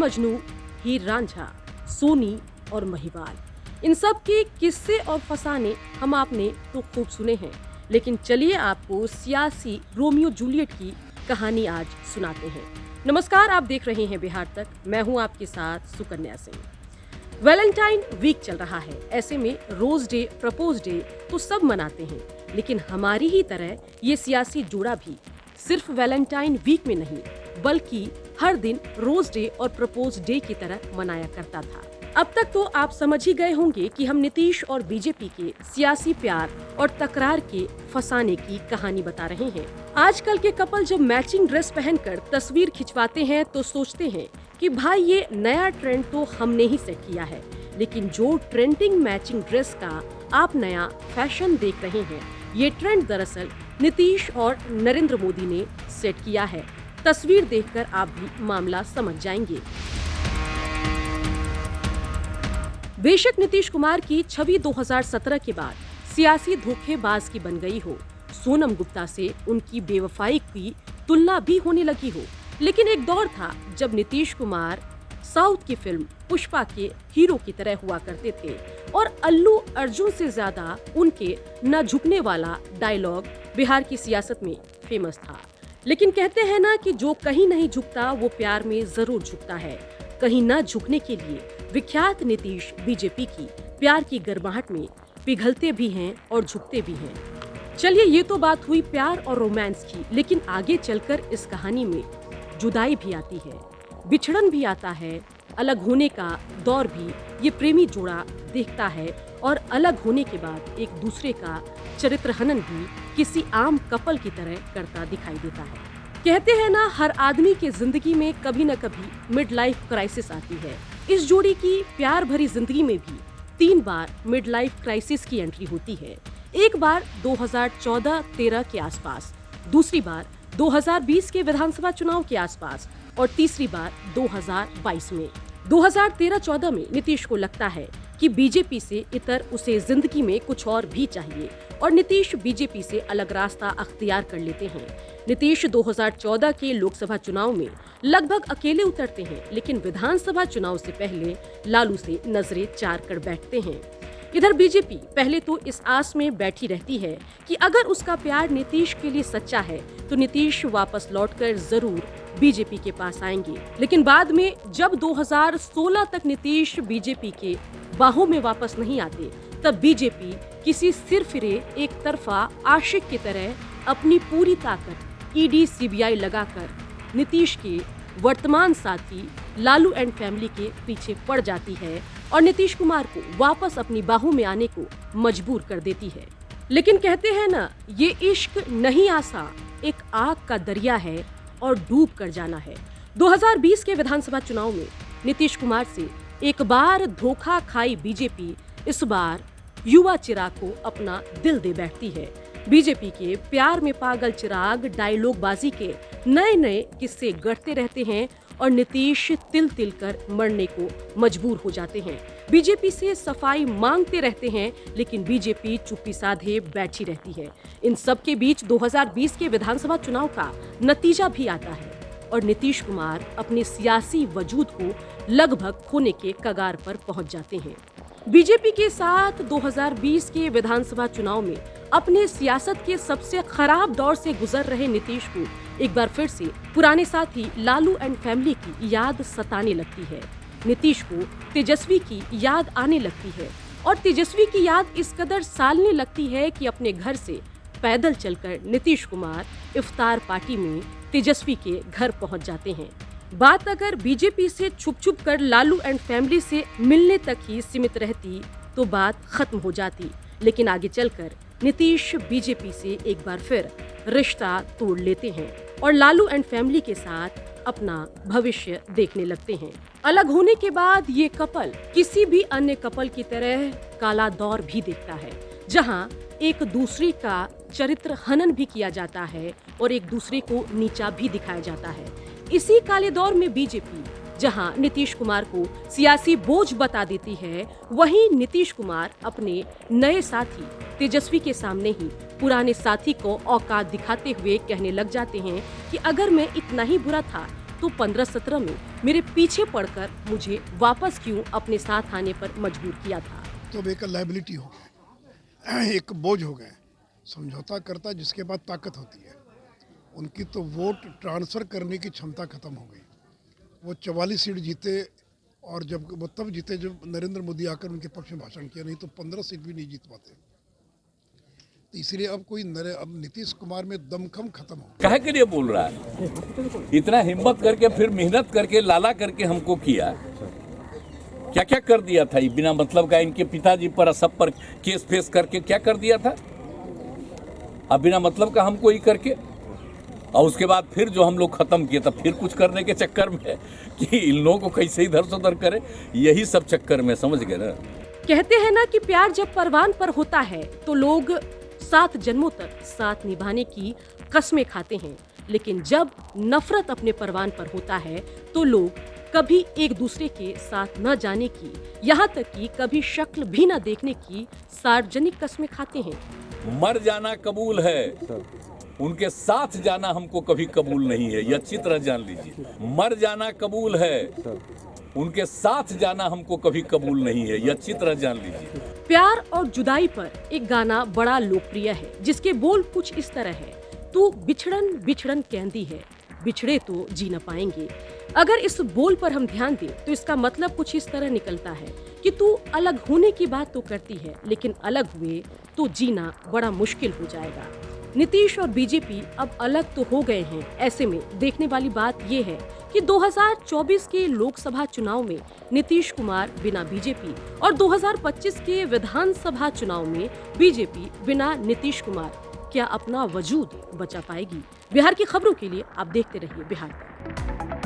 मजनू, हीर रांझा, सोनी और महिवाल, इन सब के किस्से और फसाने हम आपने तो खूब सुने हैं, लेकिन चलिए आपको सियासी रोमियो जूलियट की कहानी आज सुनाते हैं। नमस्कार, आप देख रहे हैं बिहार तक। मैं हूं आपके साथ सुकन्या सिंह। वैलेंटाइन वीक चल रहा है, ऐसे में रोज डे, प्रपोज डे तो सब मनाते हैं, लेकिन हमारी ही तरह ये सियासी जोड़ा भी सिर्फ वैलेंटाइन वीक में नहीं बल्कि हर दिन रोज डे और प्रपोज डे की तरह मनाया करता था। अब तक तो आप समझ ही गए होंगे कि हम नीतीश और बीजेपी के सियासी प्यार और तकरार के फसाने की कहानी बता रहे हैं। आजकल के कपल जब मैचिंग ड्रेस पहनकर तस्वीर खिंचवाते हैं तो सोचते हैं कि भाई ये नया ट्रेंड तो हमने ही सेट किया है, लेकिन जो ट्रेंडिंग मैचिंग ड्रेस का आप नया फैशन देख रहे हैं, ये ट्रेंड दरअसल नीतीश और नरेंद्र मोदी ने सेट किया है। तस्वीर देखकर आप भी मामला समझ जाएंगे। बेशक नीतीश कुमार की छवि 2017 के बाद सियासी धोखेबाज की बन गई हो, सोनम गुप्ता से उनकी बेवफाई की तुलना भी होने लगी हो, लेकिन एक दौर था जब नीतीश कुमार साउथ की फिल्म पुष्पा के हीरो की तरह हुआ करते थे और अल्लू अर्जुन से ज्यादा उनके न झुकने वाला डायलॉग बिहार की सियासत में फेमस था। लेकिन कहते हैं ना कि जो कहीं नहीं झुकता वो प्यार में जरूर झुकता है। कहीं न झुकने के लिए विख्यात नीतीश बीजेपी की प्यार की गर्माहट में पिघलते भी हैं और झुकते भी हैं। चलिए, ये तो बात हुई प्यार और रोमांस की, लेकिन आगे चलकर इस कहानी में जुदाई भी आती है, बिछड़न भी आता है, अलग होने का दौर भी ये प्रेमी जोड़ा देखता है और अलग होने के बाद एक दूसरे का चरित्र हनन भी किसी आम कपल की तरह करता दिखाई देता है। कहते हैं ना, हर आदमी के जिंदगी में कभी न कभी मिड लाइफ क्राइसिस आती है। इस जोड़ी की प्यार भरी जिंदगी में भी 3 बार मिड लाइफ क्राइसिस की एंट्री होती है। एक बार 2014-13 के आसपास, दूसरी बार 2020 के विधानसभा चुनाव के आसपास और तीसरी बार 2022 में। 2013-14 में नीतीश को लगता है कि बीजेपी से इतर उसे जिंदगी में कुछ और भी चाहिए और नीतीश बीजेपी से अलग रास्ता अख्तियार कर लेते हैं। नीतीश 2014 के लोकसभा चुनाव में लगभग अकेले उतरते हैं, लेकिन विधानसभा चुनाव से पहले लालू से नजरें चार कर बैठते हैं। इधर बीजेपी पहले तो इस आस में बैठी रहती है कि अगर उसका प्यार नीतीश के लिए सच्चा है तो नीतीश वापस लौटकर जरूर बीजेपी के पास आएंगे। लेकिन बाद में जब 2016 तक नीतीश बीजेपी के बाहों में वापस नहीं आते, तब बीजेपी किसी सिरफिरे एक तरफा आशिक की तरह अपनी पूरी ताकत ईडी सीबीआई लगाकर नीतीश के वर्तमान साथी लालू एंड फैमिली के पीछे पड़ जाती है और नीतीश कुमार को वापस अपनी बाहों में आने को मजबूर कर देती है। लेकिन कहते हैं ना, ये इश्क नहीं आसा, एक आग का दरिया है और डूब कर जाना है। 2020 के विधानसभा चुनाव में नीतीश कुमार से एक बार धोखा खाई बीजेपी इस बार युवा चिराग को अपना दिल दे बैठती है। बीजेपी के प्यार में पागल चिराग डायलॉग बाजी के नए नए किस्से गढ़ते रहते हैं और नीतीश तिल तिल कर मरने को मजबूर हो जाते हैं। बीजेपी से सफाई मांगते रहते हैं, लेकिन बीजेपी चुप्पी साधे बैठी रहती है। इन सब के बीच 2020 के विधानसभा चुनाव का नतीजा भी आता है और नीतीश कुमार अपने सियासी वजूद को लगभग खोने के कगार पर पहुंच जाते हैं। बीजेपी के साथ 2020 के विधानसभा चुनाव में अपने सियासत के सबसे खराब दौर से गुजर रहे नीतीश को एक बार फिर से पुराने साथी लालू एंड फैमिली की याद सताने लगती है। नीतीश को तेजस्वी की याद आने लगती है और तेजस्वी की याद इस कदर सालने लगती है कि अपने घर से पैदल चलकर नीतीश कुमार इफ्तार पार्टी में तेजस्वी के घर पहुंच जाते हैं। बात अगर बीजेपी से छुप छुप कर लालू एंड फैमिली से मिलने तक ही सीमित रहती तो बात खत्म हो जाती, लेकिन आगे चलकर नीतीश बीजेपी से एक बार फिर रिश्ता तोड़ लेते हैं और लालू एंड फैमिली के साथ अपना भविष्य देखने लगते हैं। अलग होने के बाद ये कपल किसी भी अन्य कपल की तरह काला दौर भी देखता है, जहां एक दूसरे का चरित्र हनन भी किया जाता है और एक दूसरे को नीचा भी दिखाया जाता है। इसी काले दौर में बीजेपी जहां नीतीश कुमार को सियासी बोझ बता देती है, वहीं नीतीश कुमार अपने नए साथी तेजस्वी के सामने ही पुराने साथी को औकात दिखाते हुए कहने लग जाते हैं कि अगर मैं इतना ही बुरा था तो 15-17 में मेरे पीछे पड़कर मुझे वापस क्यों अपने साथ आने पर मजबूर किया था। तो अब एक लाइबिलिटी हो गए, एक बोझ हो गए। समझौता करता जिसके पास ताकत होती है, उनकी तो वोट ट्रांसफ़र करने की क्षमता खत्म हो गई। वो 44 सीट जीते, और जब वो तब जीते जब नरेंद्र मोदी आकर उनके पक्ष में भाषण किया, नहीं तो 15 सीट भी नहीं जीत पाते। तो इसलिए अब अब नीतीश कुमार में दमखम खत्म हो गया। काहे के लिए बोल रहा है? इतना हिम्मत करके फिर मेहनत करके लाला करके हमको किया, क्या क्या कर दिया था? बिना मतलब का इनके पिताजी पर सब पर केस फेस करके क्या कर दिया था? अब बिना मतलब का हमको ही करके, और उसके बाद फिर जो हम लोग खत्म किए, तब फिर कुछ करने के चक्कर में कि इन लोगों को कैसे इधर से उधर करे, यही सब चक्कर में, समझ गए ना। कहते हैं ना कि प्यार जब परवान पर होता है तो लोग 7 जन्मों तक साथ निभाने की कस्में खाते हैं, लेकिन जब नफरत अपने परवान पर होता है तो लोग कभी एक दूसरे के साथ न जाने की, यहाँ तक कि कभी शक्ल भी न देखने की सार्वजनिक कस्में खाते हैं। मर जाना कबूल है, उनके साथ जाना हमको कभी कबूल नहीं है, ये अच्छी तरह जान लीजिए। मर जाना कबूल है, उनके साथ जाना हमको कभी कबूल नहीं है, ये अच्छी तरह जान लीजिए। प्यार और जुदाई पर एक गाना बड़ा लोकप्रिय है, जिसके बोल कुछ इस तरह है, तू बिछड़न बिछड़न कहती है, बिछड़े तो जी न पाएंगे। अगर इस बोल पर हम ध्यान दें तो इसका मतलब कुछ इस तरह निकलता है कि तू अलग होने की बात तो करती है, लेकिन अलग हुए तो जीना बड़ा मुश्किल हो जाएगा। नीतीश और बीजेपी अब अलग तो हो गए हैं। ऐसे में देखने वाली बात ये है कि 2024 के लोकसभा चुनाव में नीतीश कुमार बिना बीजेपी और 2025 के विधानसभा चुनाव में बीजेपी बिना नीतीश कुमार क्या अपना वजूद बचा पाएगी? बिहार की खबरों के लिए आप देखते रहिए बिहार तक।